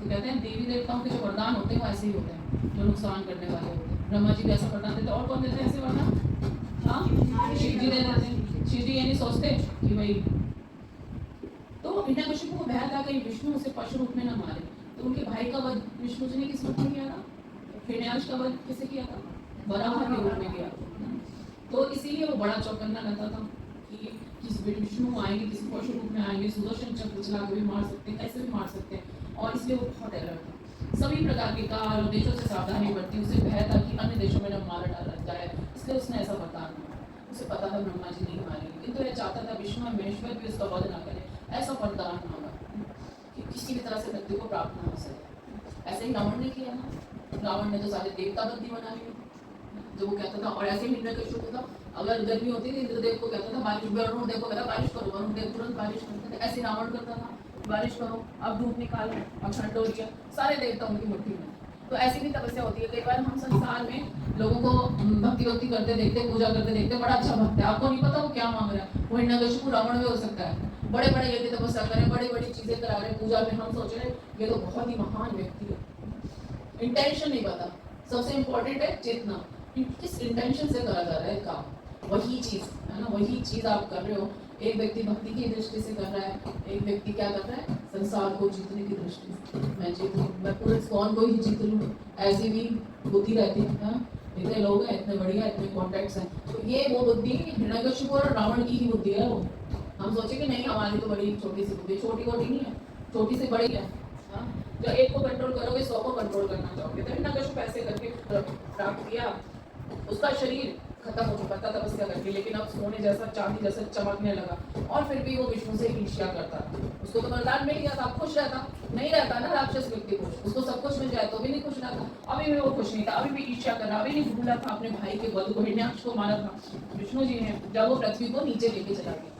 तो कहते हैं देवी देवताओं के जो वरदान होते हैं वो ऐसे ही होते हैं जो नुकसान करने वाले होते हैं। ब्रह्मा जी भी ऐसा वरदान देते हैं। और कौन देते हैं ऐसे वरदान? हाँ, शिव जी दे देते हैं। शिव जी ये नहीं सोचते कि भाई, तो हिरण्यकशिपु को भय था कि विष्णु उसे पशु रूप में न मारे, तो उनके भाई का वध विष्णु जी ने किस रूप में किया था? हिरण्याक्ष का वध किसे किया था? वराह के रूप में किया। तो इसीलिए वो बड़ा चौकन्ना रहता था कि किस विष्णु आएंगे, किसी पशु रूप में आएंगे, सुदर्शन चक्र चला के भी मार सकते हैं, ऐसे भी मार सकते हैं, और इसलिए वो बहुत अलर्ट था। सभी प्रकार के काल और देशों से सावधानी बरती। उसे भय था कि अन्य देशों में न मारा डाला जाए, इसलिए उसने ऐसा वरदान मांगा। उसे पता था ब्रह्मा जी नहीं मारेंगे, किंतु यह चाहता था विष्णु और महेश्वर भी उसका वध न करे। ऐसा वरदान मांगा कि किसी भी तरह से मृत्यु को प्राप्त न हो सके। ऐसे ही रावण ने किया ना। रावण ने तो सारे देवता बंदी बना लिए, जो वो कहता था। और ऐसे ही हिरण्यकशिपु था, अगर गर्मी होती थी इंद्रदेव को कहता था बारिश, वरुण देव को कहता बारिश करो, वरुण देव तुरंत बारिश करते थे। ऐसे रावण करता था, बारिश करो, अब धूप निकालो, अब ठंड हो रही है, सारे देवता उनकी मुट्ठी में। तो ऐसी भी तपस्या होती है। कई बार हम संसार में लोगों को भक्ति करते देखते, पूजा करते देखते, बड़ा अच्छा भक्त है, आपको नहीं पता वो क्या मांग रहा है। वो हिरण्यकशिपु रावण भी हो सकता है, बड़े बड़े यज्ञ तपस्या करें, बड़ी बड़ी चीजें करा रहे पूजा में, हम सोच रहे ये तो बहुत ही महान व्यक्ति है। इंटेंशन नहीं पता। सबसे इम्पोर्टेंट है चेतना, किस इंटेंशन से करा जा रहा है काम, वही चीज है ना, वही चीज आप कर रहे हो। एक व्यक्ति भक्ति की दृष्टि से कर रहा है, एक व्यक्ति क्या कर रहा है? संसार को जीतने की दृष्टि से। मैं जीतूं, मैं पूरे कौन को ही जीत लूं, ऐसी भी बुद्धि रहती है। इतने लोग हैं, इतने बढ़िया, इतने कॉन्टेक्ट्स हैं, तो ये वो बुद्धि हिरण्यकशिपु और रावण की ही बुद्धि है। वो हम सोचे कि नहीं हमारी तो बड़ी छोटी सी बुद्धि, छोटी मोटी नहीं है, छोटी से बड़ी है। जो एक को कंट्रोल करोगे 100 को कंट्रोल करना चाहोगे। तो हिरण्यकशिपु ऐसे करके प्राप्त किया, उसका शरीर खत्म हो चुका था तपस्या करके, लेकिन अब सोने जैसा, चांदी जैसा चमकने लगा। और फिर भी वो विष्णु से ईर्ष्या करता था। उसको तो वरदान मिल गया था, खुश रहता नहीं रहता ना राक्षस व्यक्ति खुश, उसको सब कुछ मिल जाए तो भी नहीं खुश रहता। अभी भी वो खुश नहीं था, अभी भी ईर्ष्या कर रहा, अभी नहीं भूला था अपने भाई के वध को, हिरण्याक्ष को मारा था विष्णु जी ने, जब वो पृथ्वी को नीचे लेके चला गया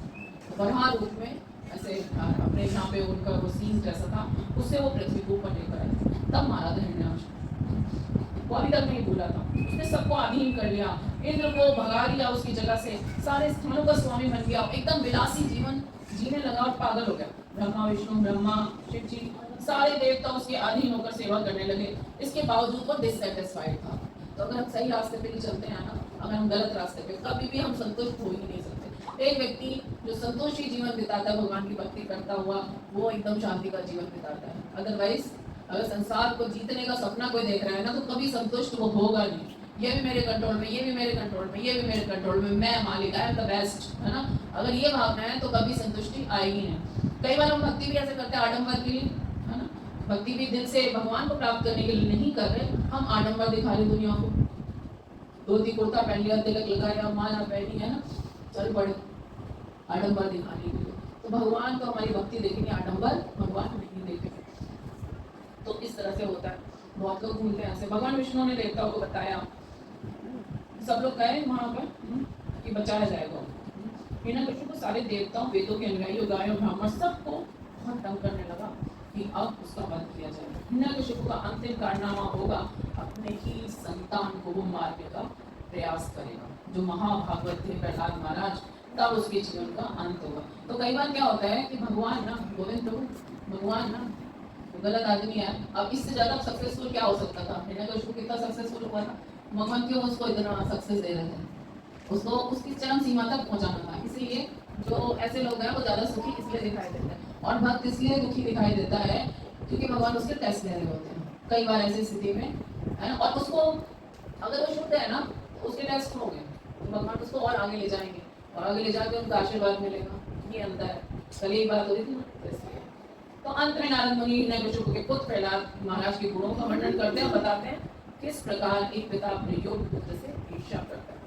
वराह रूप में। ऐसे अपने यहाँ पे उनका वो सीन जैसा था, उससे वो पृथ्वी को ऊपर लेकर आए, तब मारा था हिरण्याक्ष। वो अभी तक नहीं भूला था, उसने सबको अधीन कर लिया, इंद्र को भगा दिया उसकी जगह से, सारे स्थानों का स्वामी बन गया, एकदम विलासी जीवन जीने लगा और पागल हो गया। ब्रह्मा विष्णु, ब्रह्मा शिव जी, सारे देवता उसके अधीन होकर सेवा करने लगे। इसके बावजूद वो डिससेटिस्फाइड था। तो अगर हम सही रास्ते पे नहीं चलते हैं ना, अगर हम गलत रास्ते पे, कभी भी हम संतुष्ट हो ही नहीं सकते। एक व्यक्ति जो संतोषी जीवन बिताता है, भगवान की भक्ति करता हुआ, वो एकदम शांति का जीवन बिताता है। अदरवाइज अगर संसार को जीतने का सपना कोई देख रहा है ना, तो कभी संतुष्ट वो होगा नहीं। ये भी मेरे कंट्रोल में, ये भी मेरे कंट्रोल में, ये भी मेरे कंट्रोल में, मैं मालिक, आई एम द बेस्ट, है ना। अगर ये भावना है तो कभी संतुष्टि आएगी नहीं। कई बार हम भक्ति भी ऐसे करते हैं आडंबर के लिए, है ना। भक्ति भी दिल से भगवान को प्राप्त करने के लिए नहीं कर रहे, हम आडंबर दिखा रहे दुनिया को। धोती कुर्ता पहन लिया, तिलक लगाया, माला पहनी, है ना, चल पड़े आडंबर दिखाने के लिए। तो भगवान तो हमारी भक्ति देखेंगे, आडंबर भगवान नहीं देखेंगे। तो इस तरह से होता है, बहुत लोग भूलते हैं ऐसे। भगवान विष्णु ने देवताओं को बताया, सब लोग गए वहां पर कि बचाया जाएगा। हिरण्यकशिपु को सारे देवताओं, वेदों के अनुयायी, गायों, ब्राह्मण सबको बहुत तंग करने लगा कि अब उसका वध किया जाएगा। हिरण्यकशिपु का अंतिम कारनामा होगा, अपने ही संतान को वो मारने का प्रयास करेगा। जो महाभागवत थे प्रहलाद महाराज, तब उसके जीवन का अंत होगा। तो कई बार क्या होता है कि भगवान ना, गोविंद प्रभु भगवान ना गलत आदमी है। अब इससे ज्यादा सक्सेसफुल क्या हो सकता था? हिरण्यकशिपु कितना सक्सेसफुल हुआ था, भगवान क्यों उसको इतना सक्सेस दे रहे थे? उसको उसकी चरम सीमा तक पहुंचाना था। इसीलिए जो ऐसे लोग हैं वो ज्यादा सुखी इसलिए दिखाई देते हैं, और भक्त इसलिए दुखी दिखाई देता है क्योंकि भगवान उसके टेस्ट ले रहे होते हैं कई बार ऐसी स्थिति में, है ना। और उसको अगर वो शुद्ध है ना, तो उसके टेस्ट हो गए तो भगवान उसको और आगे ले जाएंगे, और आगे ले जाकर उनका आशीर्वाद मिलेगा। ये अंतर है। कल यही बात हो रही थी ना। तो अंत में नारद मुनि हिरण्यकशिपु के पुत्र प्रहलाद महाराज के गुणों का वर्णन करते हैं, बताते हैं किस प्रकार एक पिता अपने योग्य पुत्र से ईर्ष्या करता है।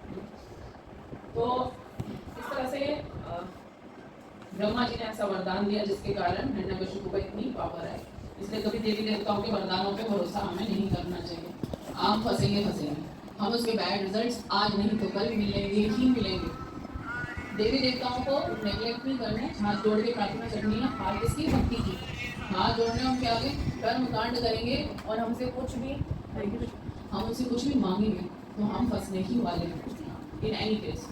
तो इस तरह से ब्रह्मा जी ने ऐसा वरदान दिया जिसके कारण हिरण्यकशिपु को इतनी पावर है। इसलिए कभी देवी देवताओं के वरदानों पे भरोसा हमें नहीं करना चाहिए। आप फंसेंगे, हम उसके बैड रिजल्ट्स आज नहीं तो कल मिलेंगे ही मिलेंगे। देवी देवताओं को नेग्लेक्ट नहीं करना है, हाथ जोड़ के प्रार्थना करनी है। हाथ किसकी? भक्ति की। हाथ जोड़ने उनके आगे कर्म कांड करेंगे और हमसे कुछ भी मांगेंगे तो हम फंसने ही वाले हैं इन एनी केस।